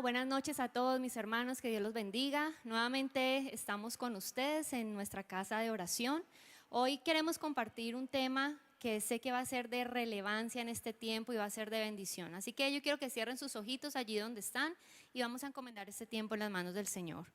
buenas noches a todos mis hermanos, que Dios los bendiga. Nuevamente estamos con ustedes en nuestra casa de oración. Hoy queremos compartir un tema que sé que va a ser de relevancia en este tiempo y va a ser de bendición. Así que yo quiero que cierren sus ojitos allí donde están y vamos a encomendar este tiempo en las manos del Señor.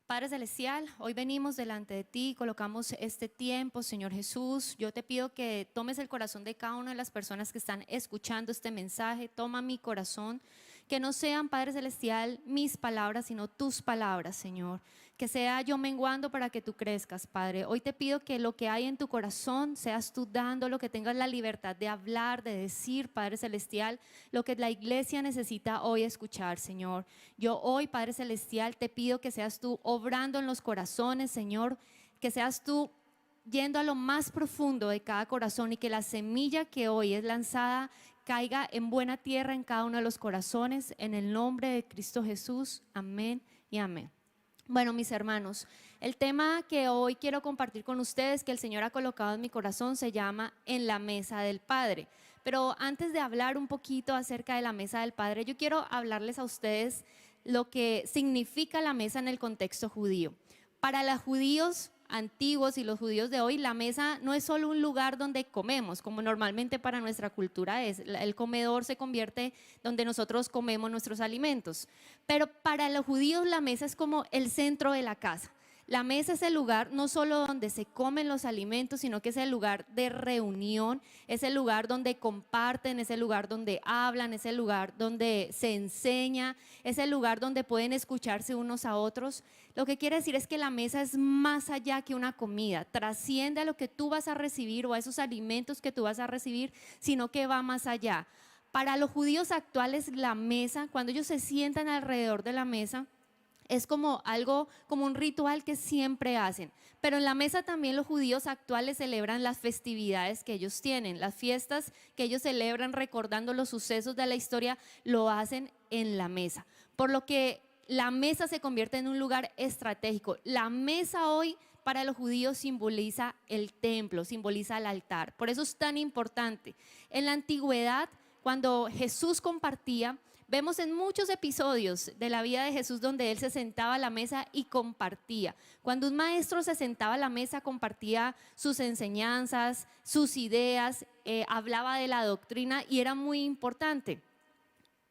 Padre Celestial, hoy venimos delante de ti, colocamos este tiempo, Señor Jesús. Yo te pido que tomes el corazón de cada una de las personas que están escuchando este mensaje. Toma mi corazón, que no sean, Padre Celestial, mis palabras, sino tus palabras, Señor. Que sea yo menguando para que tú crezcas, Padre. Hoy te pido que lo que hay en tu corazón seas tú dándolo, que tengas la libertad de hablar, de decir, Padre Celestial, lo que la iglesia necesita hoy escuchar, Señor. Yo hoy, Padre Celestial, te pido que seas tú obrando en los corazones, Señor, que seas tú yendo a lo más profundo de cada corazón y que la semilla que hoy es lanzada caiga en buena tierra en cada uno de los corazones, en el nombre de Cristo Jesús. Amén y amén. Bueno, mis hermanos, el tema que hoy quiero compartir con ustedes, que el Señor ha colocado en mi corazón, se llama En la mesa del Padre. Pero antes de hablar un poquito acerca de la mesa del Padre, yo quiero hablarles a ustedes lo que significa la mesa en el contexto judío. Para los judíos antiguos y los judíos de hoy, la mesa no es solo un lugar donde comemos, como normalmente para nuestra cultura es. El comedor se convierte donde nosotros comemos nuestros alimentos. Pero para los judíos la mesa es como el centro de la casa. La mesa es el lugar no solo donde se comen los alimentos, sino que es el lugar de reunión, es el lugar donde comparten, es el lugar donde hablan, es el lugar donde se enseña, es el lugar donde pueden escucharse unos a otros. Lo que quiere decir es que la mesa es más allá que una comida, trasciende a lo que tú vas a recibir o a esos alimentos que tú vas a recibir, sino que va más allá. Para los judíos actuales, la mesa, cuando ellos se sientan alrededor de la mesa, es como algo, como un ritual que siempre hacen. Pero en la mesa también los judíos actuales celebran las festividades que ellos tienen. Las fiestas que ellos celebran recordando los sucesos de la historia, lo hacen en la mesa. Por lo que la mesa se convierte en un lugar estratégico. La mesa hoy para los judíos simboliza el templo, simboliza el altar. Por eso es tan importante. En la antigüedad, cuando Jesús compartía, vemos en muchos episodios de la vida de Jesús donde Él se sentaba a la mesa y compartía. Cuando un maestro se sentaba a la mesa, compartía sus enseñanzas, sus ideas, hablaba de la doctrina y era muy importante.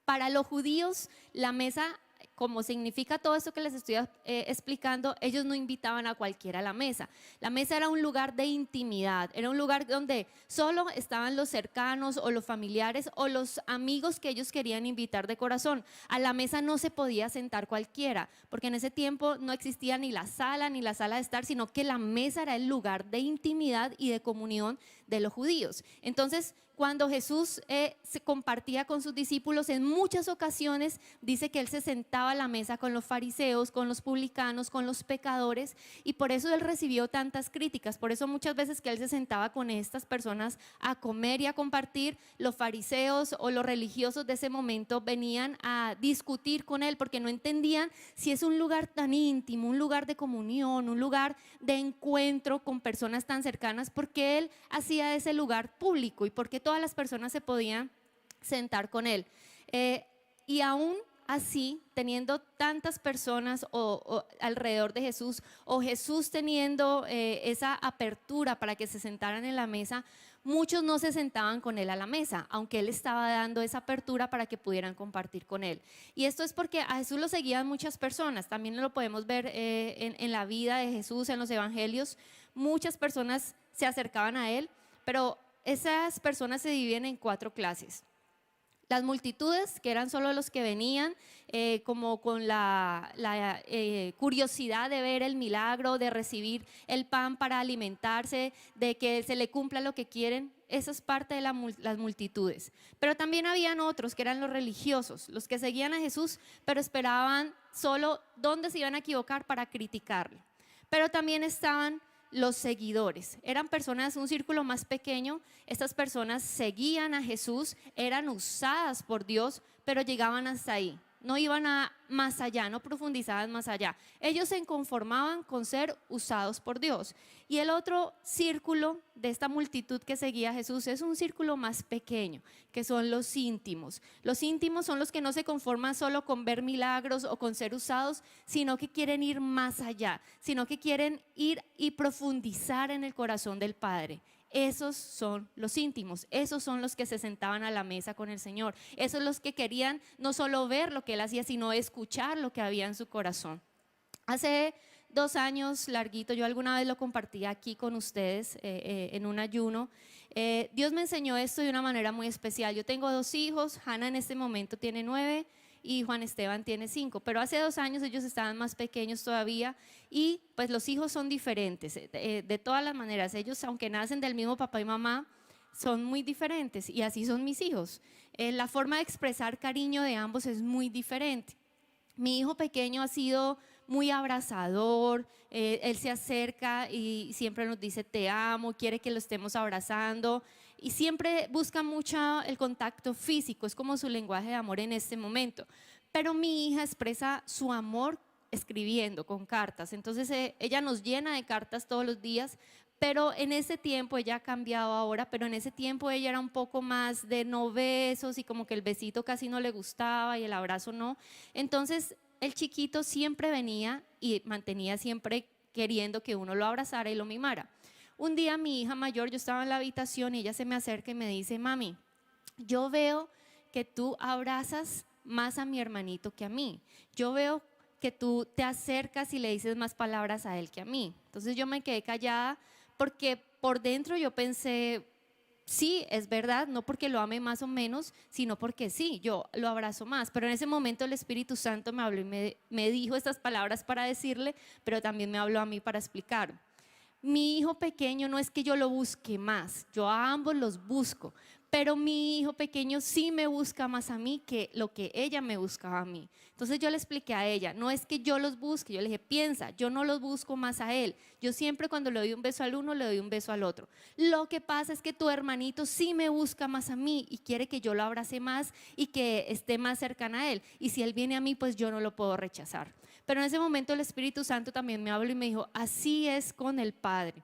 Para los judíos, la mesa, como significa todo esto que les estoy explicando, ellos no invitaban a cualquiera a la mesa. La mesa era un lugar de intimidad, era un lugar donde solo estaban los cercanos o los familiares o los amigos que ellos querían invitar de corazón. A la mesa no se podía sentar cualquiera, porque en ese tiempo no existía ni la sala de estar, sino que la mesa era el lugar de intimidad y de comunión de los judíos. Entonces, cuando Jesús se compartía con sus discípulos, en muchas ocasiones dice que Él se sentaba a la mesa con los fariseos, con los publicanos, con los pecadores, y por eso Él recibió tantas críticas. Por eso muchas veces que Él se sentaba con estas personas a comer y a compartir, los fariseos o los religiosos de ese momento venían a discutir con Él porque no entendían si es un lugar tan íntimo, un lugar de comunión, un lugar de encuentro con personas tan cercanas, porque Él hacía ese lugar público y porque todas las personas se podían sentar con Él. Y aún así, teniendo tantas personas alrededor de Jesús, o Jesús teniendo esa apertura para que se sentaran en la mesa, muchos no se sentaban con Él a la mesa, aunque Él estaba dando esa apertura para que pudieran compartir con Él. Y esto es porque a Jesús lo seguían muchas personas. También lo podemos ver en la vida de Jesús, en los evangelios. Muchas personas se acercaban a Él, pero esas personas se dividen en 4 clases. Las multitudes, que eran solo los que venían como con la curiosidad de ver el milagro, de recibir el pan para alimentarse, de que se le cumpla lo que quieren. Esa es parte de las multitudes. Pero también habían otros que eran los religiosos, los que seguían a Jesús, pero esperaban solo dónde se iban a equivocar para criticarle. Pero también estaban los seguidores, eran personas, un círculo más pequeño. Estas personas seguían a Jesús, eran usadas por Dios, pero llegaban hasta ahí. no iban a más allá, no profundizaban más allá. Ellos se conformaban con ser usados por Dios. Y el otro círculo de esta multitud que seguía a Jesús es un círculo más pequeño, que son los íntimos. Los íntimos son los que no se conforman solo con ver milagros o con ser usados, sino que quieren ir más allá, sino que quieren ir y profundizar en el corazón del Padre. Esos son los íntimos, esos son los que se sentaban a la mesa con el Señor, esos son los que querían no solo ver lo que Él hacía, sino escuchar lo que había en su corazón. Hace 2 años, larguito, yo alguna vez lo compartí aquí con ustedes en un ayuno. Dios me enseñó esto de una manera muy especial. Yo tengo 2 hijos, Hannah en este momento tiene 9 y Juan Esteban tiene 5, pero hace 2 años ellos estaban más pequeños todavía y pues los hijos son diferentes, de todas las maneras. Ellos, aunque nacen del mismo papá y mamá, son muy diferentes y así son mis hijos. La forma de expresar cariño de ambos es muy diferente. Mi hijo pequeño ha sido muy abrazador, él se acerca y siempre nos dice te amo, quiere que lo estemos abrazando y siempre busca mucho el contacto físico, es como su lenguaje de amor en este momento. Pero mi hija expresa su amor escribiendo con cartas, entonces ella nos llena de cartas todos los días. Pero en ese tiempo, ella ha cambiado ahora, pero en ese tiempo ella era un poco más de no besos y como que el besito casi no le gustaba y el abrazo no. Entonces el chiquito siempre venía y mantenía siempre queriendo que uno lo abrazara y lo mimara. Un día mi hija mayor, yo estaba en la habitación y ella se me acerca y me dice, mami, yo veo que tú abrazas más a mi hermanito que a mí. Yo veo que tú te acercas y le dices más palabras a él que a mí. Entonces yo me quedé callada porque por dentro yo pensé, sí, es verdad, no porque lo ame más o menos, sino porque sí, yo lo abrazo más. Pero en ese momento el Espíritu Santo me habló y me dijo estas palabras para decirle, pero también me habló a mí para explicar. Mi hijo pequeño no es que yo lo busque más, yo a ambos los busco, pero mi hijo pequeño sí me busca más a mí que lo que ella me buscaba a mí. Entonces yo le expliqué a ella, no es que yo los busque, yo le dije, piensa, yo no los busco más a él. Yo siempre cuando le doy un beso al uno, le doy un beso al otro. Lo que pasa es que tu hermanito sí me busca más a mí y quiere que yo lo abrace más y que esté más cercana a él. Y si él viene a mí, pues yo no lo puedo rechazar. Pero en ese momento el Espíritu Santo también me habló y me dijo, así es con el Padre.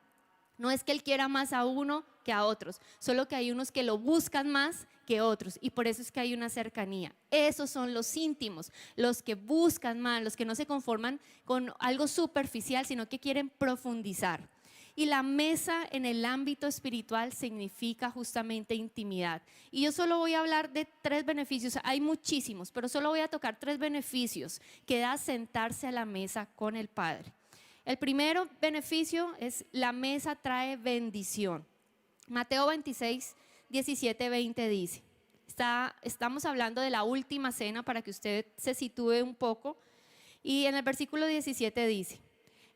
No es que Él quiera más a uno que a otros, solo que hay unos que lo buscan más que otros y por eso es que hay una cercanía. Esos son los íntimos, los que buscan más, los que no se conforman con algo superficial, sino que quieren profundizar. Y la mesa en el ámbito espiritual significa justamente intimidad. Y yo solo voy a hablar de 3 beneficios, hay muchísimos, pero solo voy a tocar 3 beneficios que da sentarse a la mesa con el Padre. El primero beneficio es la mesa trae bendición. Mateo 26, 17, 20 dice, estamos hablando de la última cena para que usted se sitúe un poco. Y en el versículo 17 dice,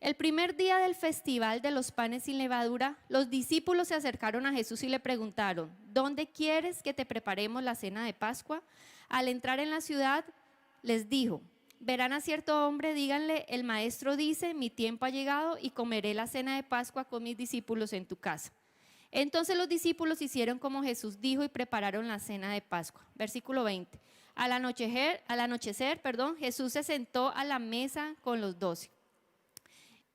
el primer día del festival de los panes sin levadura, los discípulos se acercaron a Jesús y le preguntaron, ¿dónde quieres que te preparemos la cena de Pascua? Al entrar en la ciudad, les dijo, verán a cierto hombre, díganle, el maestro dice, mi tiempo ha llegado y comeré la cena de Pascua con mis discípulos en tu casa. Entonces los discípulos hicieron como Jesús dijo y prepararon la cena de Pascua. Versículo 20. Al anochecer, Jesús se sentó a la mesa con los 12.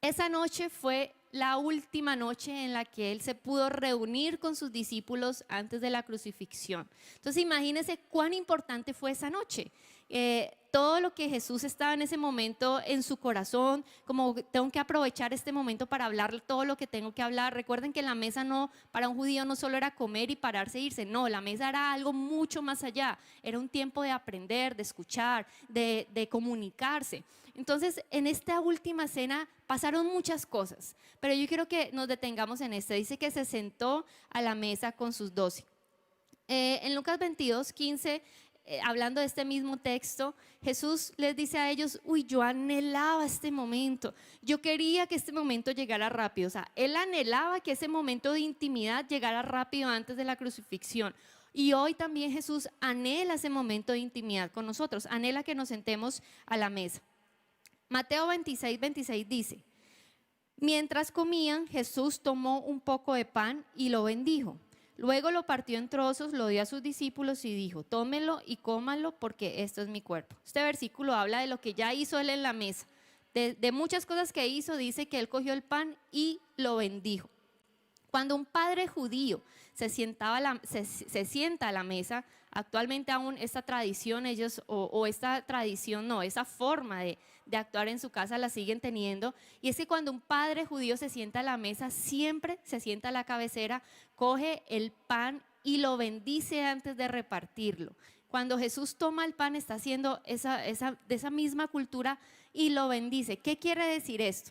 Esa noche fue la última noche en la que Él se pudo reunir con sus discípulos antes de la crucifixión. Entonces imagínense cuán importante fue esa noche. Todo lo que Jesús estaba en ese momento en su corazón, como tengo que aprovechar este momento para hablar todo lo que tengo que hablar. Recuerden que la mesa no, para un judío no solo era comer y pararse e irse, no, la mesa era algo mucho más allá, era un tiempo de aprender, de escuchar, de comunicarse. Entonces en esta última cena pasaron muchas cosas, pero yo quiero que nos detengamos en este. Dice que se sentó a la mesa con sus 12. En Lucas 22, 15, hablando de este mismo texto, Jesús les dice a ellos, uy, yo anhelaba este momento, yo quería que este momento llegara rápido. O sea, Él anhelaba que ese momento de intimidad llegara rápido antes de la crucifixión. Y hoy también Jesús anhela ese momento de intimidad con nosotros, anhela que nos sentemos a la mesa. Mateo 26, 26 dice, mientras comían, Jesús tomó un poco de pan y lo bendijo. Luego lo partió en trozos, lo dio a sus discípulos y dijo: tómenlo y cómanlo porque esto es mi cuerpo. Este versículo habla de lo que ya hizo él en la mesa. De muchas cosas que hizo, dice que él cogió el pan y lo bendijo. Cuando un padre judío se sienta a la mesa, actualmente aún esta tradición esa forma de actuar en su casa la siguen teniendo, y es que cuando un padre judío se sienta a la mesa, siempre se sienta a la cabecera, coge el pan y lo bendice antes de repartirlo. Cuando Jesús toma el pan, está haciendo de esa misma cultura y lo bendice. ¿Qué quiere decir esto?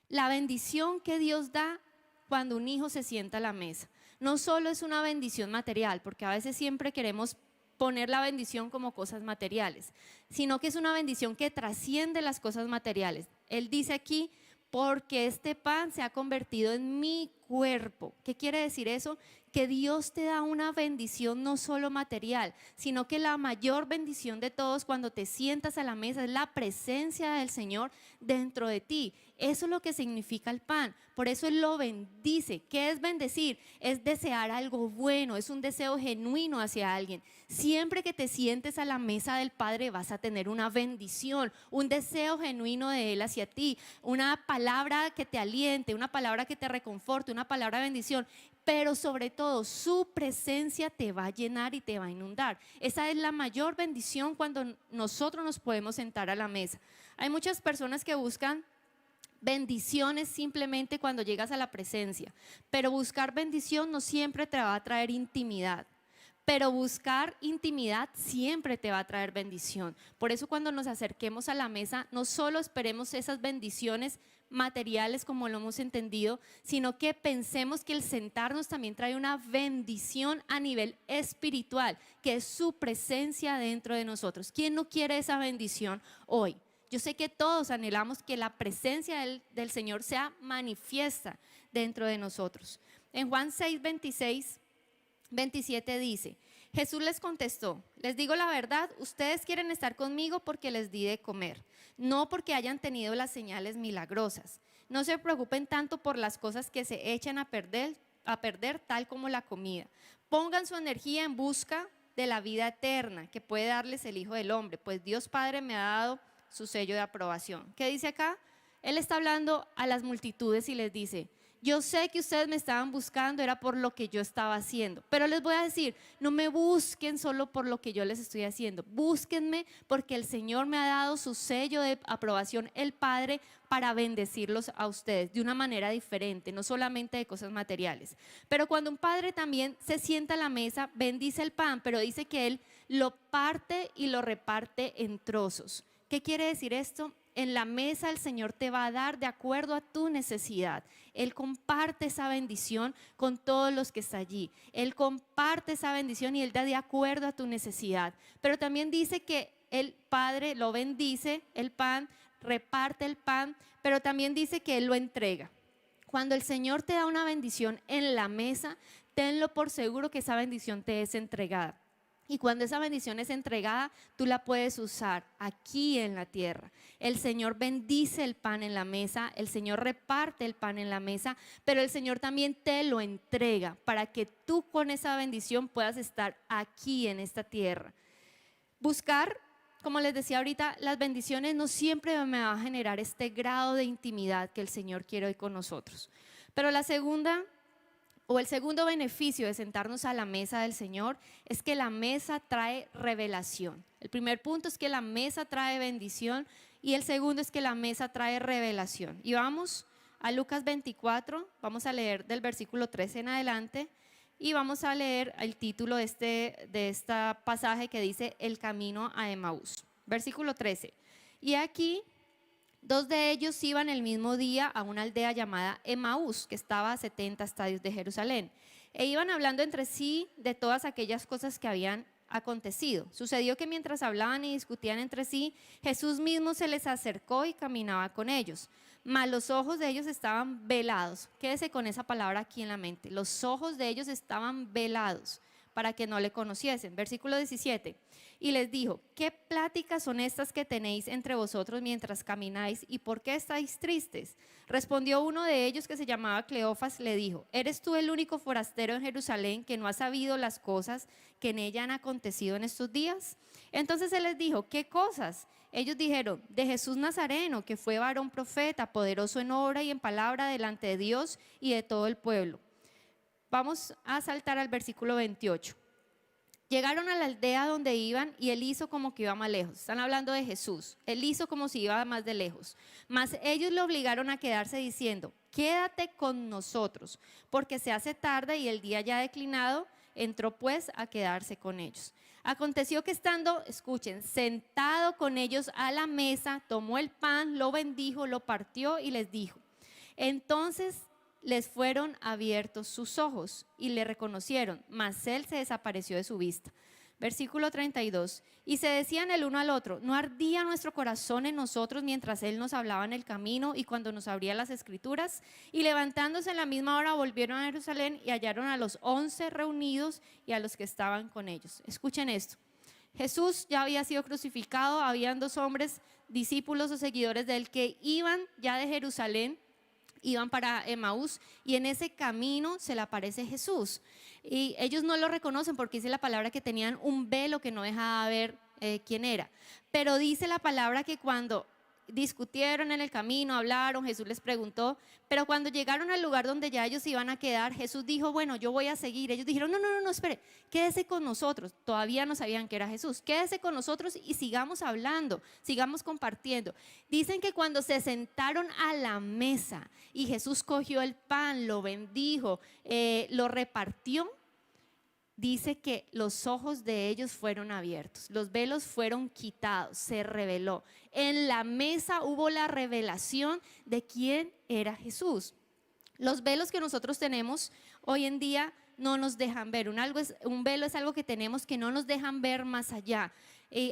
La bendición que Dios da cuando un hijo se sienta a la mesa no solo es una bendición material, porque a veces siempre queremos poner la bendición como cosas materiales, sino que es una bendición que trasciende las cosas materiales. Él dice aquí: porque este pan se ha convertido en mi cuerpo. ¿Qué quiere decir eso? Que Dios te da una bendición no solo material, sino que la mayor bendición de todos cuando te sientas a la mesa es la presencia del Señor dentro de ti. Eso es lo que significa el pan. Por eso Él lo bendice. ¿Qué es bendecir? Es desear algo bueno, es un deseo genuino hacia alguien. Siempre que te sientes a la mesa del Padre vas a tener una bendición, un deseo genuino de Él hacia ti, una palabra que te aliente, una palabra que te reconforte, una palabra de bendición. Pero sobre todo su presencia te va a llenar y te va a inundar. Esa es la mayor bendición cuando nosotros nos podemos sentar a la mesa. Hay muchas personas que buscan bendiciones simplemente cuando llegas a la presencia, pero buscar bendición no siempre te va a traer intimidad. Pero buscar intimidad siempre te va a traer bendición. Por eso cuando nos acerquemos a la mesa, no solo esperemos esas bendiciones materiales como lo hemos entendido, sino que pensemos que el sentarnos también trae una bendición a nivel espiritual, que es su presencia dentro de nosotros. ¿Quién no quiere esa bendición hoy? Yo sé que todos anhelamos que la presencia del Señor sea manifiesta dentro de nosotros. En Juan 6, 27 dice: Jesús les contestó: les digo la verdad, ustedes quieren estar conmigo porque les di de comer, no porque hayan tenido las señales milagrosas. No se preocupen tanto por las cosas que se echan a perder tal como la comida. Pongan su energía en busca de la vida eterna que puede darles el Hijo del Hombre, pues Dios Padre me ha dado su sello de aprobación. ¿Qué dice acá? Él está hablando a las multitudes y les dice: yo sé que ustedes me estaban buscando, era por lo que yo estaba haciendo, pero les voy a decir, no me busquen solo por lo que yo les estoy haciendo, búsquenme porque el Señor me ha dado su sello de aprobación, el Padre, para bendecirlos a ustedes de una manera diferente, no solamente de cosas materiales. Pero cuando un padre también se sienta a la mesa, bendice el pan, pero dice que Él lo parte y lo reparte en trozos. ¿Qué quiere decir esto? En la mesa el Señor te va a dar de acuerdo a tu necesidad. Él comparte esa bendición con todos los que están allí. Él comparte esa bendición y Él da de acuerdo a tu necesidad. Pero también dice que el Padre lo bendice, el pan, reparte el pan, pero también dice que Él lo entrega. Cuando el Señor te da una bendición en la mesa, tenlo por seguro que esa bendición te es entregada. Y cuando esa bendición es entregada, tú la puedes usar aquí en la tierra. El Señor bendice el pan en la mesa, el Señor reparte el pan en la mesa, pero el Señor también te lo entrega para que tú con esa bendición puedas estar aquí en esta tierra. Buscar, como les decía ahorita, las bendiciones no siempre me va a generar este grado de intimidad que el Señor quiere hoy con nosotros. Pero el segundo beneficio de sentarnos a la mesa del Señor es que la mesa trae revelación. El primer punto es que la mesa trae bendición y el segundo es que la mesa trae revelación. Y vamos a Lucas 24, vamos a leer del versículo 13 en adelante y vamos a leer el título de este pasaje que dice El camino a Emaús. Versículo 13. Y aquí 2 de ellos iban el mismo día a una aldea llamada Emaús, que estaba a 70 estadios de Jerusalén, e iban hablando entre sí de todas aquellas cosas que habían acontecido. Sucedió que mientras hablaban y discutían entre sí, Jesús mismo se les acercó y caminaba con ellos, mas los ojos de ellos estaban velados. Quédese con esa palabra aquí en la mente: los ojos de ellos estaban velados. para que no le conociesen. Versículo 17. Y les dijo: ¿qué pláticas son estas que tenéis entre vosotros mientras camináis, y por qué estáis tristes? Respondió uno de ellos, que se llamaba Cleofas, le dijo: ¿eres tú el único forastero en Jerusalén que no ha sabido las cosas que en ella han acontecido en estos días? Entonces él les dijo: ¿qué cosas? Ellos dijeron: de Jesús Nazareno, que fue varón profeta, poderoso en obra y en palabra delante de Dios y de todo el pueblo. Vamos a saltar al versículo 28. Llegaron a la aldea donde iban, y él hizo como que iba más lejos. Están hablando de Jesús. Él hizo como si iba más de lejos. Mas ellos le obligaron a quedarse, diciendo: quédate con nosotros, porque se hace tarde y el día ya ha declinado. Entró pues a quedarse con ellos. Aconteció que estando, escuchen, sentado con ellos a la mesa, tomó el pan, lo bendijo, lo partió y les dijo. Entonces les fueron abiertos sus ojos y le reconocieron, mas él se desapareció de su vista. Versículo 32. Y se decían el uno al otro: ¿no ardía nuestro corazón en nosotros mientras él nos hablaba en el camino y cuando nos abría las escrituras? Y levantándose en la misma hora volvieron a Jerusalén y hallaron a los 11 reunidos y a los que estaban con ellos. Escuchen esto. Jesús ya había sido crucificado. Habían 2 hombres, discípulos o seguidores de él, que iban ya de Jerusalén, iban para Emaús, y en ese camino se le aparece Jesús. Y ellos no lo reconocen porque dice la palabra que tenían un velo que no dejaba ver quién era. Pero dice la palabra que cuando discutieron en el camino, hablaron, Jesús les preguntó, pero cuando llegaron al lugar donde ya ellos iban a quedar, Jesús dijo: bueno, yo voy a seguir. Ellos dijeron: no, espere, quédese con nosotros. Todavía no sabían que era Jesús. Quédese con nosotros y sigamos hablando, sigamos compartiendo. Dicen que cuando se sentaron a la mesa y Jesús cogió el pan, lo bendijo, lo repartió, dice que los ojos de ellos fueron abiertos, los velos fueron quitados, se reveló. En la mesa hubo la revelación de quién era Jesús. Los velos que nosotros tenemos hoy en día no nos dejan ver. Un velo es algo que tenemos que no nos dejan ver más allá.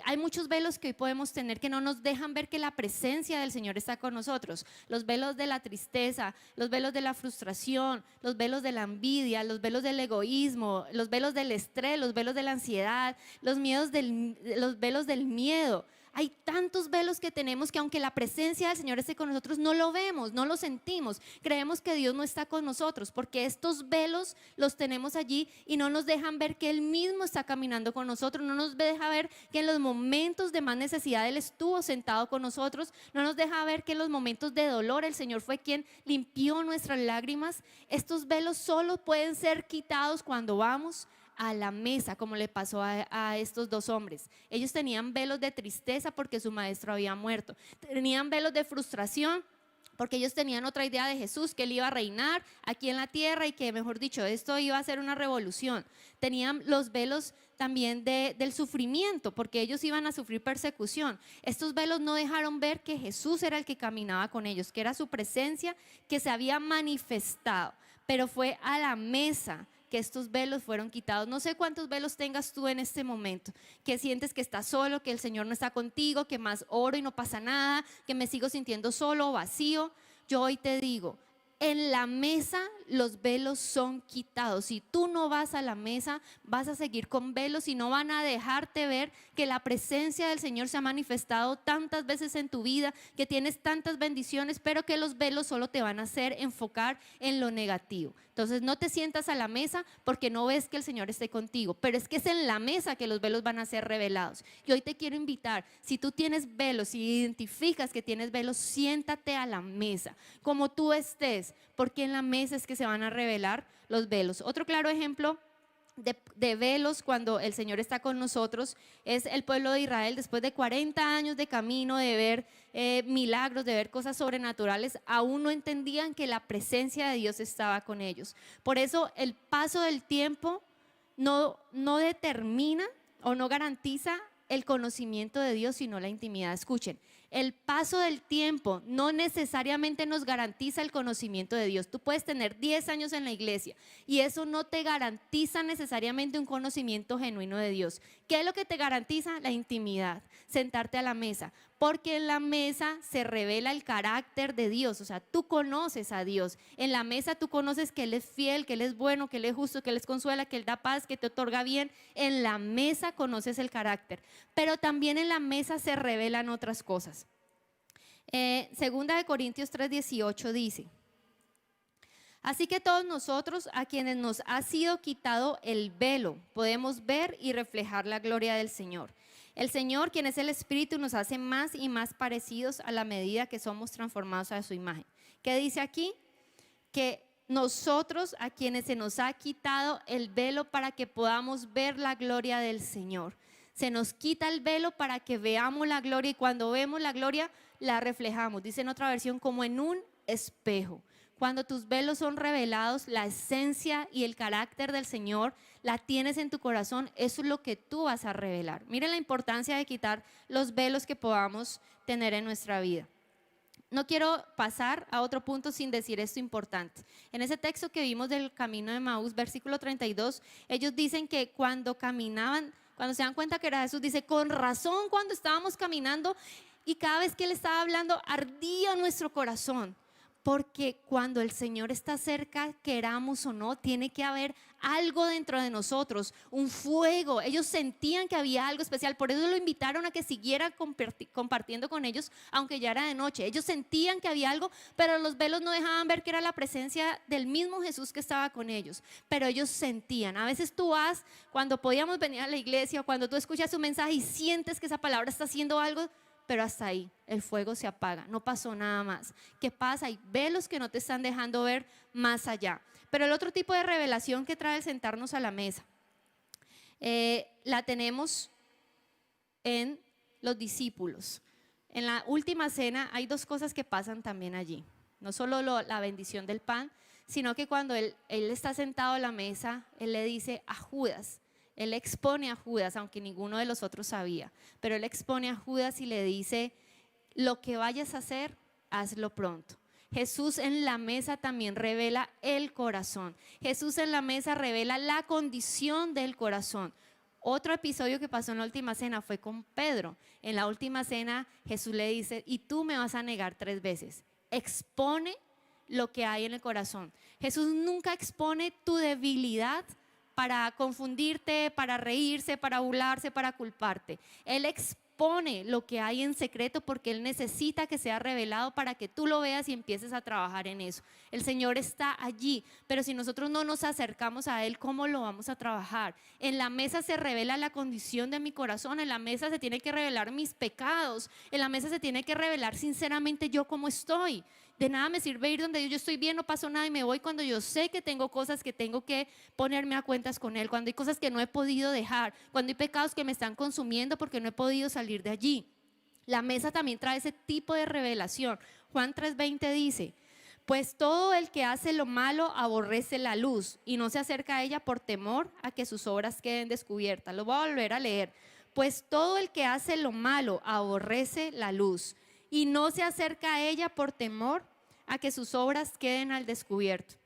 Hay muchos velos que hoy podemos tener que no nos dejan ver que la presencia del Señor está con nosotros. Los velos de la tristeza, los velos de la frustración, los velos de la envidia, los velos del egoísmo, los velos del estrés, los velos de la ansiedad, los velos del miedo. Hay tantos velos que tenemos que, aunque la presencia del Señor esté con nosotros, no lo vemos, no lo sentimos. Creemos que Dios no está con nosotros porque estos velos los tenemos allí y no nos dejan ver que Él mismo está caminando con nosotros. No nos deja ver que en los momentos de más necesidad Él estuvo sentado con nosotros. No nos deja ver que en los momentos de dolor el Señor fue quien limpió nuestras lágrimas. Estos velos solo pueden ser quitados cuando vamos a la mesa, como le pasó a estos 2 hombres. Ellos tenían velos de tristeza porque su maestro había muerto. Tenían velos de frustración porque ellos tenían otra idea de Jesús, que Él iba a reinar aquí en la tierra y que, mejor dicho, esto iba a ser una revolución. Tenían los velos también del sufrimiento, porque ellos iban a sufrir persecución. Estos velos no dejaron ver que Jesús era el que caminaba con ellos, que era su presencia que se había manifestado. Pero fue a la mesa que estos velos fueron quitados. No sé cuántos velos tengas tú en este momento, que sientes que estás solo, que el Señor no está contigo, que más oro y no pasa nada, que me sigo sintiendo solo o vacío. Yo hoy te digo, en la mesa los velos son quitados. Si tú no vas a la mesa, vas a seguir con velos y no van a dejarte ver que la presencia del Señor se ha manifestado tantas veces en tu vida, que tienes tantas bendiciones, pero que los velos solo te van a hacer enfocar en lo negativo. Entonces no te sientas a la mesa porque no ves que el Señor esté contigo, pero es que es en la mesa que los velos van a ser revelados. Y hoy te quiero invitar, si tú tienes velos, si identificas que tienes velos, siéntate a la mesa, como tú estés, porque en la mesa es que se van a revelar los velos. Otro claro ejemplo de velos cuando el Señor está con nosotros es el pueblo de Israel. Después de 40 años de camino, de ver milagros, de ver cosas sobrenaturales, aún no entendían que la presencia de Dios estaba con ellos. Por eso el paso del tiempo no determina o no garantiza el conocimiento de Dios, sino la intimidad. Escuchen, El paso del tiempo no necesariamente nos garantiza el conocimiento de Dios. Tú puedes tener 10 años en la iglesia y eso no te garantiza necesariamente un conocimiento genuino de Dios. ¿Qué es lo que te garantiza? La intimidad, sentarte a la mesa, porque en la mesa se revela el carácter de Dios. O sea, tú conoces a Dios. En la mesa tú conoces que Él es fiel, que Él es bueno, que Él es justo, que Él les consuela, que Él da paz, que te otorga bien. En la mesa conoces el carácter, pero también en la mesa se revelan otras cosas. Segunda de Corintios 3:18 dice: así que todos nosotros, a quienes nos ha sido quitado el velo, podemos ver y reflejar la gloria del Señor. El Señor, quien es el Espíritu, nos hace más y más parecidos a la medida que somos transformados a su imagen. ¿Qué dice aquí? Que nosotros, a quienes se nos ha quitado el velo para que podamos ver la gloria del Señor. Se nos quita el velo para que veamos la gloria, y cuando vemos la gloria la reflejamos. Dice en otra versión, como en un espejo. Cuando tus velos son revelados, la esencia y el carácter del Señor la tienes en tu corazón. Eso es lo que tú vas a revelar. Miren la importancia de quitar los velos que podamos tener en nuestra vida. No quiero pasar a otro punto sin decir esto importante. En ese texto que vimos del camino de Emaús, versículo 32, ellos dicen que cuando caminaban, cuando se dan cuenta que era Jesús, dice, con razón cuando estábamos caminando y cada vez que Él estaba hablando, ardía nuestro corazón. Porque cuando el Señor está cerca, queramos o no, tiene que haber algo dentro de nosotros, un fuego. Ellos sentían que había algo especial, por eso lo invitaron a que siguiera compartiendo con ellos, aunque ya era de noche. Ellos sentían que había algo, pero los velos no dejaban ver que era la presencia del mismo Jesús que estaba con ellos. Pero ellos sentían. A veces tú vas, cuando podíamos venir a la iglesia, cuando tú escuchas un mensaje y sientes que esa palabra está haciendo algo, pero hasta ahí, el fuego se apaga, no pasó nada más. ¿Qué pasa? Hay velos que no te están dejando ver más allá. Pero el otro tipo de revelación que trae el sentarnos a la mesa, la tenemos en los discípulos. En la última cena hay dos cosas que pasan también allí. No solo la bendición del pan, sino que cuando él está sentado a la mesa, Él le dice a Judas, Él expone a Judas, aunque ninguno de los otros sabía, pero Él expone a Judas y le dice, lo que vayas a hacer, hazlo pronto. Jesús en la mesa también revela el corazón. Jesús en la mesa revela la condición del corazón. Otro episodio que pasó en la última cena fue con Pedro. En la última cena Jesús le dice, y tú me vas a negar 3 veces. Expone lo que hay en el corazón. Jesús nunca expone tu debilidad para confundirte, para reírse, para burlarse, para culparte. Él expone lo que hay en secreto porque Él necesita que sea revelado para que tú lo veas y empieces a trabajar en eso. El Señor está allí, pero si nosotros no nos acercamos a Él, ¿cómo lo vamos a trabajar? En la mesa se revela la condición de mi corazón, en la mesa se tiene que revelar mis pecados, en la mesa se tiene que revelar sinceramente yo cómo estoy. De nada me sirve ir donde yo estoy bien, no pasó nada y me voy cuando yo sé que tengo cosas que tengo que ponerme a cuentas con Él, cuando hay cosas que no he podido dejar, cuando hay pecados que me están consumiendo porque no he podido salir de allí. La mesa también trae ese tipo de revelación. Juan 3:20 dice, pues todo el que hace lo malo aborrece la luz y no se acerca a ella por temor a que sus obras queden descubiertas. Lo voy a volver a leer. Pues todo el que hace lo malo aborrece la luz y no se acerca a ella por temor a que sus obras queden al descubierto.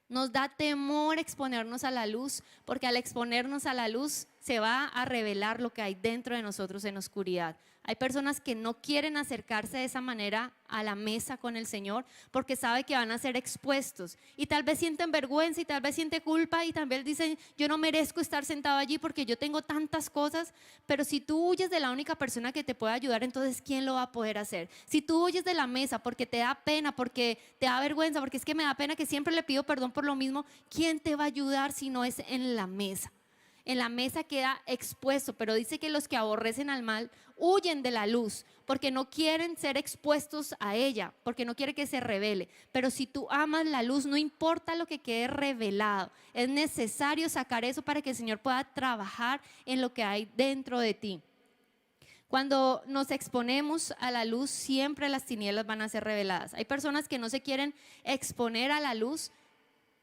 Nos da temor exponernos a la luz, porque al exponernos a la luz se va a revelar lo que hay dentro de nosotros en oscuridad. Hay personas que no quieren acercarse de esa manera a la mesa con el Señor porque saben que van a ser expuestos y tal vez sienten vergüenza y tal vez sienten culpa y también dicen, yo no merezco estar sentado allí porque yo tengo tantas cosas. Pero si tú huyes de la única persona que te puede ayudar, entonces ¿quién lo va a poder hacer? Si tú huyes de la mesa porque te da pena, porque te da vergüenza, porque es que me da pena que siempre le pido perdón por lo mismo, ¿quién te va a ayudar si no es en la mesa? En la mesa queda expuesto, pero dice que los que aborrecen al mal huyen de la luz porque no quieren ser expuestos a ella, porque no quiere que se revele. Pero si tú amas la luz, no importa lo que quede revelado, es necesario sacar eso para que el Señor pueda trabajar en lo que hay dentro de ti. Cuando nos exponemos a la luz, siempre las tinieblas van a ser reveladas. Hay personas que no se quieren exponer a la luz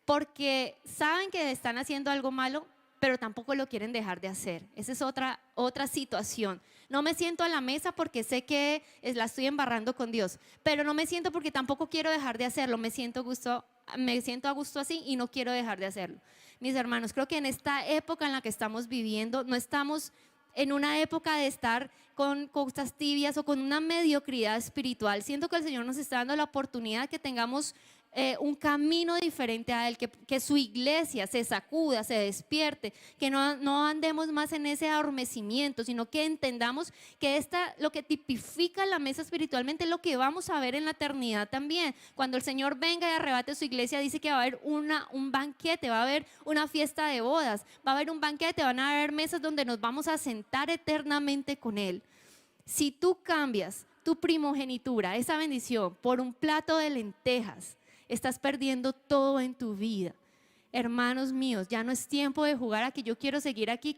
porque saben que están haciendo algo malo, pero tampoco lo quieren dejar de hacer. Esa es otra situación. No me siento a la mesa porque sé que la estoy embarrando con Dios, pero no me siento porque tampoco quiero dejar de hacerlo. Me siento a gusto así y no quiero dejar de hacerlo. Mis hermanos, creo que en esta época en la que estamos viviendo, no estamos en una época de estar con cosas tibias o con una mediocridad espiritual. Siento que el Señor nos está dando la oportunidad que tengamos un camino diferente a Él, que su iglesia se sacuda, se despierte, que no andemos más en ese adormecimiento, sino que entendamos que lo que tipifica la mesa espiritualmente es lo que vamos a ver en la eternidad también. Cuando el Señor venga y arrebate su iglesia, dice que va a haber un banquete, va a haber una fiesta de bodas, va a haber un banquete, van a haber mesas donde nos vamos a sentar eternamente con Él. Si tú cambias tu primogenitura, esa bendición, por un plato de lentejas, estás perdiendo todo en tu vida. Hermanos míos, ya no es tiempo de jugar a que yo quiero seguir aquí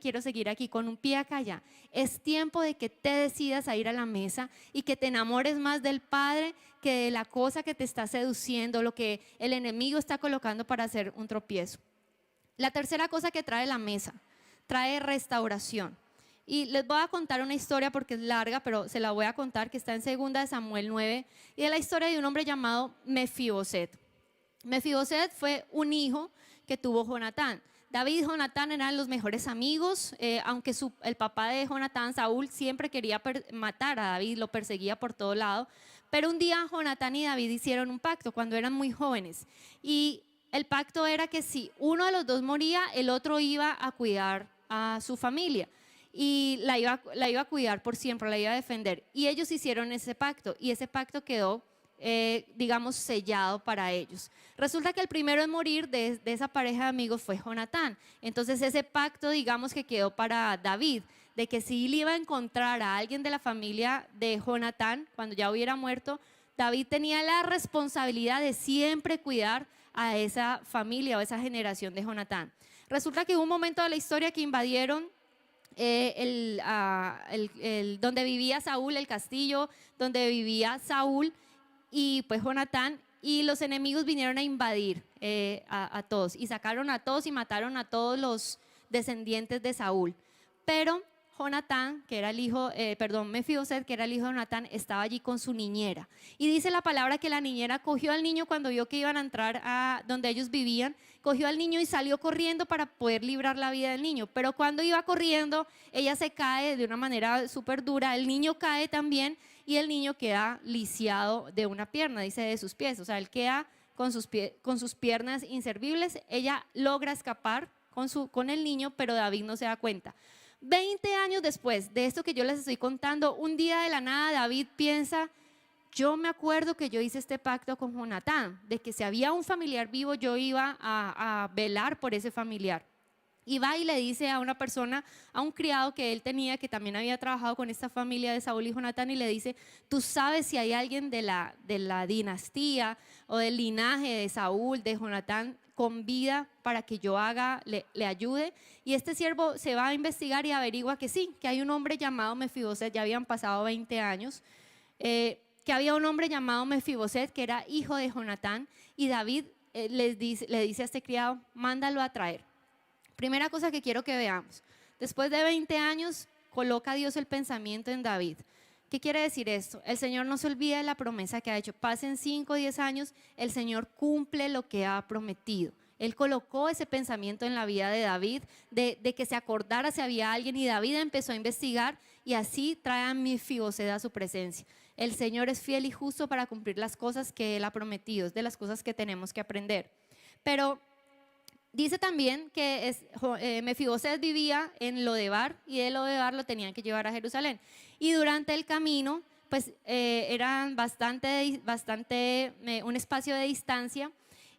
con un pie acá allá. Es tiempo de que te decidas a ir a la mesa y que te enamores más del Padre que de la cosa que te está seduciendo, lo que el enemigo está colocando para hacer un tropiezo. La tercera cosa que trae la mesa, trae restauración. Y les voy a contar una historia porque es larga, pero se la voy a contar, que está en 2 de Samuel 9, y es la historia de un hombre llamado Mefiboset. Mefiboset fue un hijo que tuvo Jonatán. David y Jonatán eran los mejores amigos, aunque el papá de Jonatán, Saúl, siempre quería matar a David, lo perseguía por todo lado. Pero un día Jonatán y David hicieron un pacto cuando eran muy jóvenes. Y el pacto era que si uno de los dos moría, el otro iba a cuidar a su familia. Y la iba a cuidar por siempre, la iba a defender. Y ellos hicieron ese pacto y ese pacto quedó, digamos, sellado para ellos. Resulta que el primero en morir de esa pareja de amigos fue Jonatán. Entonces ese pacto, digamos, que quedó para David, de que si él iba a encontrar a alguien de la familia de Jonatán, cuando ya hubiera muerto, David tenía la responsabilidad de siempre cuidar a esa familia o esa generación de Jonatán. Resulta que hubo un momento de la historia que invadieron donde vivía Saúl, el castillo donde vivía Saúl y pues Jonatán, y los enemigos vinieron a invadir a todos y sacaron a todos y mataron a todos los descendientes de Saúl. Pero Jonatán, que era Mefiboset, que era el hijo de Jonatán, estaba allí con su niñera. Y dice la palabra que la niñera cogió al niño cuando vio que iban a entrar a donde ellos vivían, cogió al niño y salió corriendo para poder librar la vida del niño. Pero cuando iba corriendo, ella se cae de una manera súper dura, el niño cae también y el niño queda lisiado de una pierna, dice de sus pies. O sea, él queda con sus piernas inservibles. Ella logra escapar con el niño, pero David no se da cuenta. 20 años después de esto que yo les estoy contando, un día de la nada David piensa, yo me acuerdo que yo hice este pacto con Jonatán, de que si había un familiar vivo yo iba a velar por ese familiar. Y va y le dice a una persona, a un criado que él tenía, que también había trabajado con esta familia de Saúl y Jonatán, y le dice, tú sabes si hay alguien de la dinastía o del linaje de Saúl, de Jonatán, con vida para que yo le ayude. Y este siervo se va a investigar y averigua que sí, que hay un hombre llamado Mefiboset, ya habían pasado 20 años, que había un hombre llamado Mefiboset que era hijo de Jonatán, y David le dice a este criado, mándalo a traer. Primera cosa que quiero que veamos, después de 20 años coloca Dios el pensamiento en David. ¿Qué quiere decir esto? El Señor no se olvida de la promesa que ha hecho. Pasen 5 o 10 años, el Señor cumple lo que ha prometido. Él colocó ese pensamiento en la vida de David, de que se acordara si había alguien, y David empezó a investigar y así trae a Mefiboset a su presencia. El Señor es fiel y justo para cumplir las cosas que Él ha prometido, es de las cosas que tenemos que aprender. Pero dice también que Mefiboset vivía en Lodebar y de Lodebar lo tenían que llevar a Jerusalén. Y durante el camino, pues eran un espacio de distancia.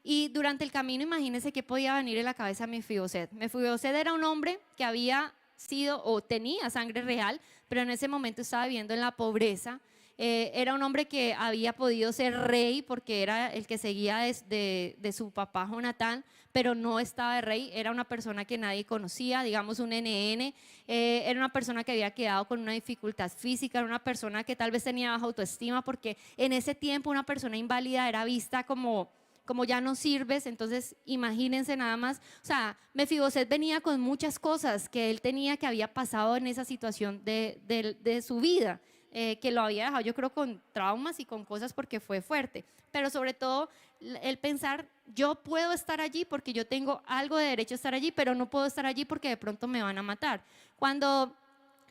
Y durante el camino, imagínense qué podía venir en la cabeza de Mefiboset. Mefiboset era un hombre que había sido o tenía sangre real, pero en ese momento estaba viviendo en la pobreza. Era un hombre que había podido ser rey porque era el que seguía de su papá Jonatán, pero no estaba de rey. Era una persona que nadie conocía, digamos un NN. Era una persona que había quedado con una dificultad física, era una persona que tal vez tenía baja autoestima, porque en ese tiempo una persona inválida era vista como como ya no sirves, entonces imagínense nada más, o sea, Mefiboset venía con muchas cosas que él tenía, que había pasado en esa situación de su vida, que lo había dejado yo creo con traumas y con cosas porque fue fuerte, pero sobre todo el pensar, yo puedo estar allí porque yo tengo algo de derecho a estar allí, pero no puedo estar allí porque de pronto me van a matar. Cuando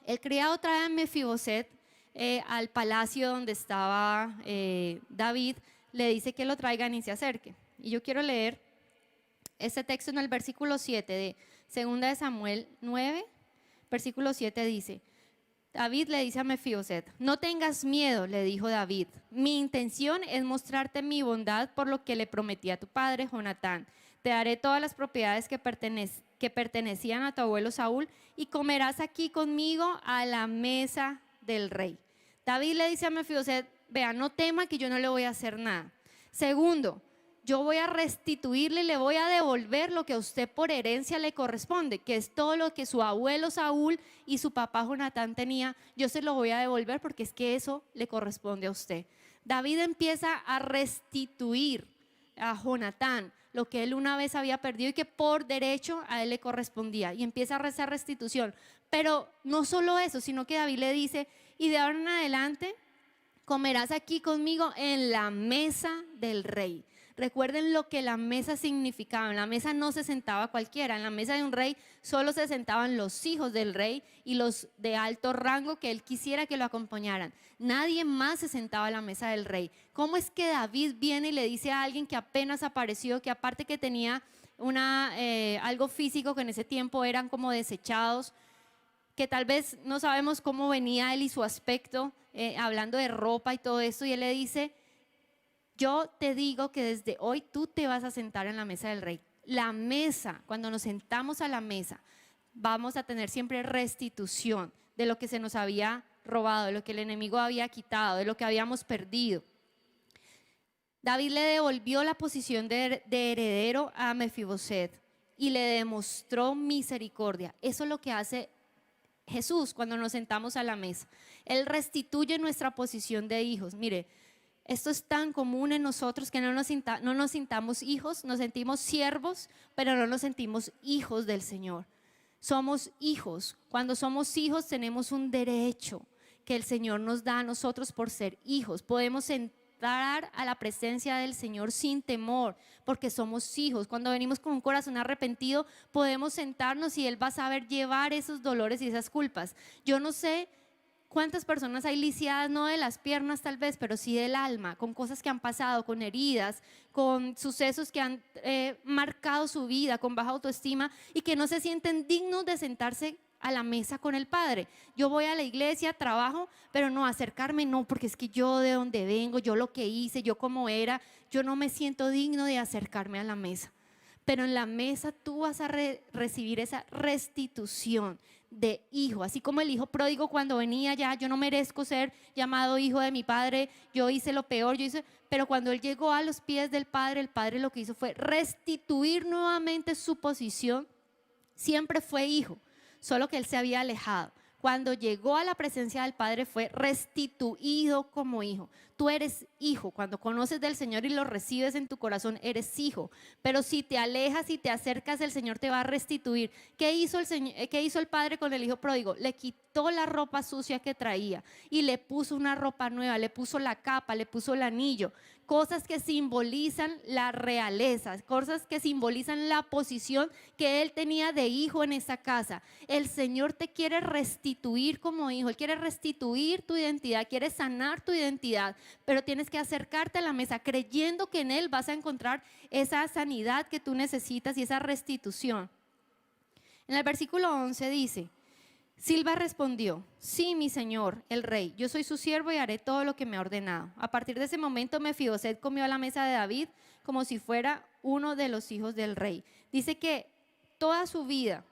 el criado trae a Mefiboset al palacio donde estaba David, le dice que lo traigan y se acerque. Y yo quiero leer este texto en el versículo 7 de 2 de Samuel 9, versículo 7 dice: David le dice a Mefiboset: no tengas miedo, le dijo David, mi intención es mostrarte mi bondad por lo que le prometí a tu padre Jonatán. Te daré todas las propiedades que pertenecían a tu abuelo Saúl y comerás aquí conmigo a la mesa del rey. David le dice a Mefiboset: vea, no tema que yo no le voy a hacer nada. Segundo, yo voy a restituirle, le voy a devolver lo que a usted por herencia le corresponde, que es todo lo que su abuelo Saúl y su papá Jonatán tenía. Yo se lo voy a devolver porque es que eso le corresponde a usted. David empieza a restituir a Jonatán lo que él una vez había perdido y que por derecho a él le correspondía, y empieza a hacer restitución. Pero no solo eso, sino que David le dice: y de ahora en adelante comerás aquí conmigo en la mesa del rey. Recuerden lo que la mesa significaba. En la mesa no se sentaba cualquiera. En la mesa de un rey solo se sentaban los hijos del rey y los de alto rango que él quisiera que lo acompañaran. Nadie más se sentaba a la mesa del rey. ¿Cómo es que David viene y le dice a alguien que apenas apareció, que aparte que tenía algo físico, que en ese tiempo eran como desechados, que tal vez no sabemos cómo venía él y su aspecto, hablando de ropa y todo esto, y él le dice: yo te digo que desde hoy tú te vas a sentar en la mesa del rey? La mesa, cuando nos sentamos a la mesa, vamos a tener siempre restitución de lo que se nos había robado, de lo que el enemigo había quitado, de lo que habíamos perdido. David le devolvió la posición de heredero a Mefiboset y le demostró misericordia. Eso es lo que hace Jesús cuando nos sentamos a la mesa. Él restituye nuestra posición de hijos. Mire, esto es tan común en nosotros que no nos sintamos hijos, nos sentimos siervos, pero no nos sentimos hijos del Señor. Somos hijos. Cuando somos hijos tenemos un derecho que el Señor nos da a nosotros por ser hijos. Podemos entrar a la presencia del Señor sin temor, porque somos hijos. Cuando venimos con un corazón arrepentido, podemos sentarnos y Él va a saber llevar esos dolores y esas culpas. Yo no sé cuántas personas hay lisiadas, no de las piernas tal vez, pero sí del alma, con cosas que han pasado, con heridas, con sucesos que han marcado su vida, con baja autoestima, y que no se sienten dignos de sentarse a la mesa con el Padre. Yo voy a la iglesia, trabajo, pero no acercarme, no, porque es que yo de donde vengo, yo lo que hice, yo como era, yo no me siento digno de acercarme a la mesa. Pero en la mesa tú vas a recibir esa restitución de hijo, así como el hijo pródigo cuando venía ya: yo no merezco ser llamado hijo de mi padre, yo hice lo peor, pero cuando él llegó a los pies del Padre, el Padre lo que hizo fue restituir nuevamente su posición. Siempre fue hijo, solo que él se había alejado. Cuando llegó a la presencia del Padre fue restituido como hijo. Tú eres hijo. Cuando conoces del Señor y lo recibes en tu corazón, eres hijo. Pero si te alejas y te acercas, el Señor te va a restituir. ¿Qué hizo el Padre con el hijo pródigo? Le quitó la ropa sucia que traía y le puso una ropa nueva, le puso la capa, le puso el anillo. Cosas que simbolizan la realeza, cosas que simbolizan la posición que él tenía de hijo en esa casa. El Señor te quiere restituir como hijo, Él quiere restituir tu identidad, quiere sanar tu identidad, pero tienes que acercarte a la mesa creyendo que en Él vas a encontrar esa sanidad que tú necesitas y esa restitución. En el versículo 11 dice: Silba respondió: sí, mi señor, el rey, yo soy su siervo y haré todo lo que me ha ordenado. A partir de ese momento, Mefiboset comió a la mesa de David como si fuera uno de los hijos del rey. Dice que toda su vida,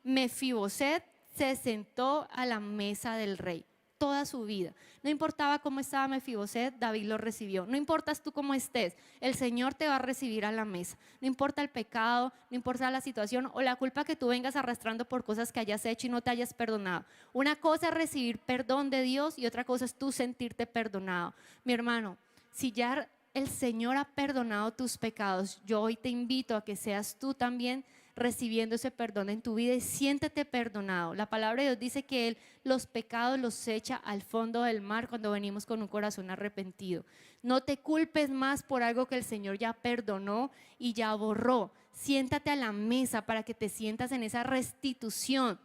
Mefiboset se sentó a la mesa del rey. Toda su vida. No importaba cómo estaba Mefiboset, David lo recibió. No importas tú cómo estés, el Señor te va a recibir a la mesa. No importa el pecado, no importa la situación o la culpa que tú vengas arrastrando por cosas que hayas hecho y no te hayas perdonado. Una cosa es recibir perdón de Dios y otra cosa es tú sentirte perdonado. Mi hermano, si ya el Señor ha perdonado tus pecados, yo hoy te invito a que seas tú también recibiendo ese perdón en tu vida y siéntete perdonado. La palabra de Dios dice que Él los pecados los echa al fondo del mar cuando venimos con un corazón arrepentido. No te culpes más por algo que el Señor ya perdonó y ya borró. Siéntate a la mesa para que te sientas en esa restitución.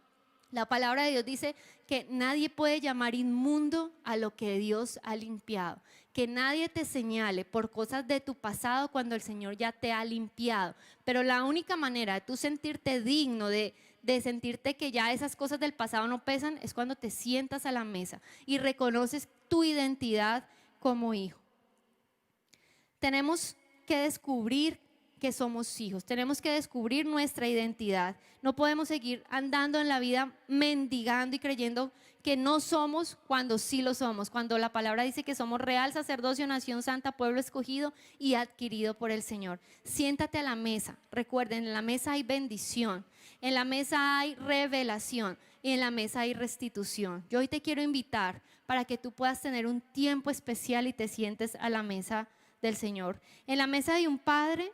La palabra de Dios dice que nadie puede llamar inmundo a lo que Dios ha limpiado. Que nadie te señale por cosas de tu pasado cuando el Señor ya te ha limpiado. Pero la única manera de tú sentirte digno, de sentirte que ya esas cosas del pasado no pesan, es cuando te sientas a la mesa y reconoces tu identidad como hijo. Tenemos que descubrir que somos hijos, tenemos que descubrir nuestra identidad. No podemos seguir andando en la vida mendigando y creyendo que no somos cuando sí lo somos, cuando la palabra dice que somos real sacerdocio, nación santa, pueblo escogido y adquirido por el Señor. Siéntate a la mesa, recuerden, en la mesa hay bendición, en la mesa hay revelación y en la mesa hay restitución. Yo hoy te quiero invitar para que tú puedas tener un tiempo especial y te sientes a la mesa del Señor. En la mesa de un padre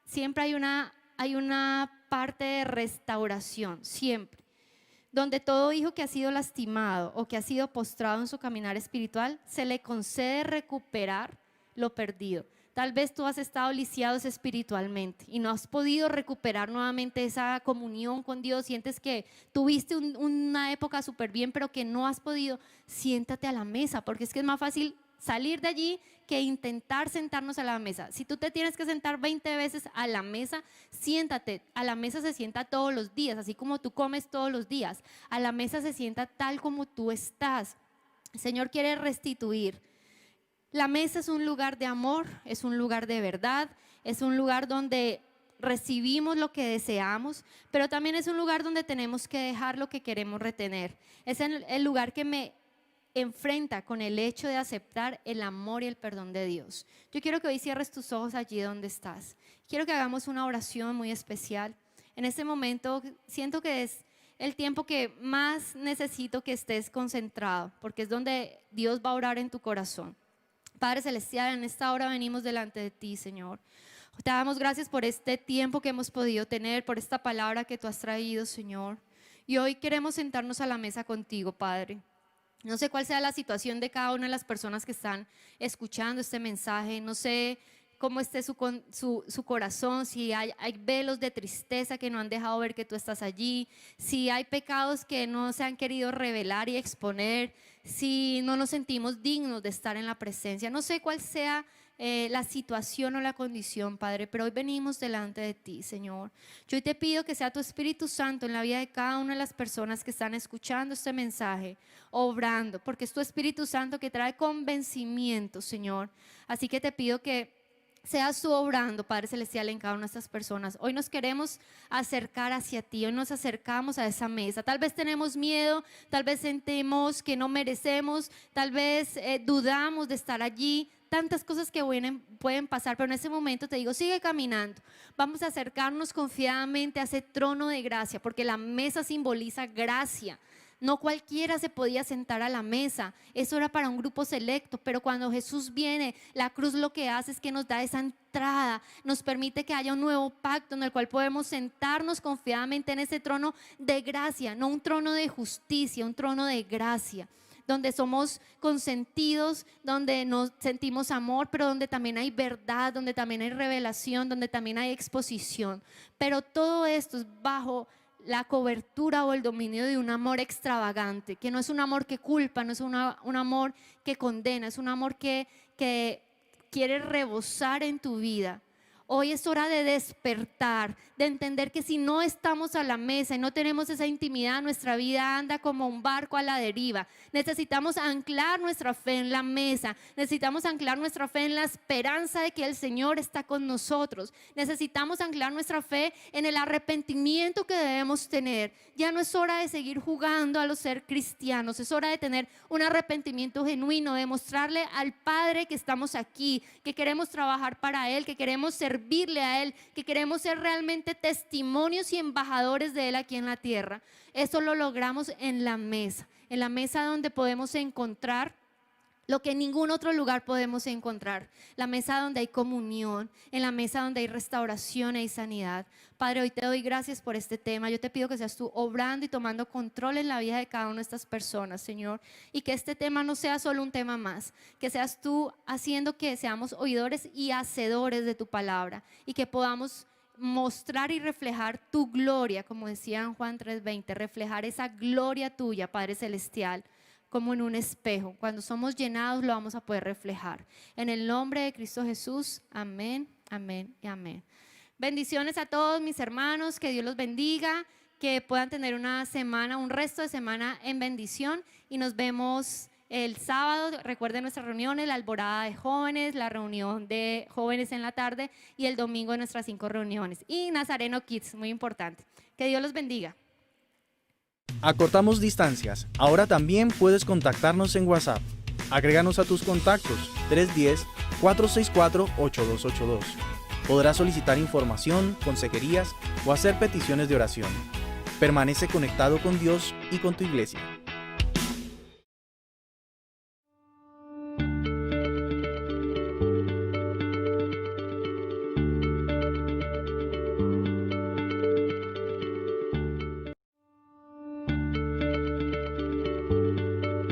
siempre hay una parte de restauración, siempre. Donde todo hijo que ha sido lastimado o que ha sido postrado en su caminar espiritual, se le concede recuperar lo perdido. Tal vez tú has estado lisiado espiritualmente y no has podido recuperar nuevamente esa comunión con Dios. Sientes que tuviste una época súper bien, pero que no has podido. Siéntate a la mesa, porque es que es más fácil salir de allí que intentar sentarnos a la mesa. Si tú te tienes que sentar 20 veces a la mesa, siéntate. A la mesa se sienta todos los días, así como tú comes todos los días. A la mesa se sienta tal como tú estás. El Señor quiere restituir. La mesa es un lugar de amor, es un lugar de verdad, es un lugar donde recibimos lo que deseamos, pero también es un lugar donde tenemos que dejar lo que queremos retener. Es el lugar que me enfrenta con el hecho de aceptar el amor y el perdón de Dios. Yo quiero que hoy cierres tus ojos allí donde estás. Quiero que hagamos una oración muy especial. En este momento siento que es el tiempo que más necesito que estés concentrado, porque es donde Dios va a orar en tu corazón. Padre Celestial, en esta hora venimos delante de ti, Señor. Te damos gracias por este tiempo que hemos podido tener, por esta palabra que tú has traído, Señor. Y hoy queremos sentarnos a la mesa contigo, Padre. No sé cuál sea la situación de cada una de las personas que están escuchando este mensaje. No sé cómo esté su corazón, si hay velos de tristeza que no han dejado ver que tú estás allí, si hay pecados que no se han querido revelar y exponer, si no nos sentimos dignos de estar en la presencia. No sé cuál sea la situación o la condición, Padre, pero hoy venimos delante de ti, Señor. Yo hoy te pido que sea tu Espíritu Santo en la vida de cada una de las personas que están escuchando este mensaje, obrando, porque es tu Espíritu Santo que trae convencimiento, Señor. Así que te pido que seas tú obrando, Padre Celestial, en cada una de estas personas. Hoy nos queremos acercar hacia ti, hoy nos acercamos a esa mesa. Tal vez tenemos miedo, tal vez sentimos que no merecemos, tal vez dudamos de estar allí. Tantas cosas que pueden pasar, pero en ese momento te digo, sigue caminando. Vamos a acercarnos confiadamente a ese trono de gracia, porque la mesa simboliza gracia. No cualquiera se podía sentar a la mesa, eso era para un grupo selecto, pero cuando Jesús viene, la cruz lo que hace es que nos da esa entrada, nos permite que haya un nuevo pacto en el cual podemos sentarnos confiadamente en ese trono de gracia, no un trono de justicia, un trono de gracia, donde somos consentidos, donde nos sentimos amor, pero donde también hay verdad, donde también hay revelación, donde también hay exposición. Pero todo esto es bajo la cobertura o el dominio de un amor extravagante, que no es un amor que culpa, no es un amor que condena, es un amor que quiere rebosar en tu vida. Hoy es hora de despertar, de entender que si no estamos a la mesa y no tenemos esa intimidad, nuestra vida anda como un barco a la deriva. Necesitamos anclar nuestra fe en la mesa, necesitamos anclar nuestra fe en la esperanza de que el Señor está con nosotros. Necesitamos anclar nuestra fe en el arrepentimiento que debemos tener. Ya no es hora de seguir jugando a los ser cristianos, es hora de tener un arrepentimiento genuino, de mostrarle al Padre que estamos aquí, que queremos trabajar para Él, que queremos servirle a Él, que queremos ser realmente testimonios y embajadores de Él aquí en la tierra. Eso lo logramos en la mesa donde podemos encontrar lo que en ningún otro lugar podemos encontrar. La mesa donde hay comunión, en la mesa donde hay restauración y sanidad. Padre, hoy te doy gracias por este tema. Yo te pido que seas tú obrando y tomando control en la vida de cada una de estas personas, Señor. Y que este tema no sea solo un tema más. Que seas tú haciendo que seamos oidores y hacedores de tu palabra. Y que podamos mostrar y reflejar tu gloria, como decía en Juan 3:20. Reflejar esa gloria tuya, Padre Celestial, como en un espejo. Cuando somos llenados lo vamos a poder reflejar. En el nombre de Cristo Jesús, amén, amén y amén. Bendiciones a todos mis hermanos, que Dios los bendiga, que puedan tener una semana, un resto de semana en bendición, y nos vemos el sábado. Recuerden nuestras reuniones, la alborada de jóvenes, la reunión de jóvenes en la tarde y el domingo nuestras 5 reuniones. Y Nazareno Kids, muy importante. Que Dios los bendiga. Acortamos distancias. Ahora también puedes contactarnos en WhatsApp. Agréganos a tus contactos 310-464-8282. Podrás solicitar información, consejerías o hacer peticiones de oración. Permanece conectado con Dios y con tu iglesia.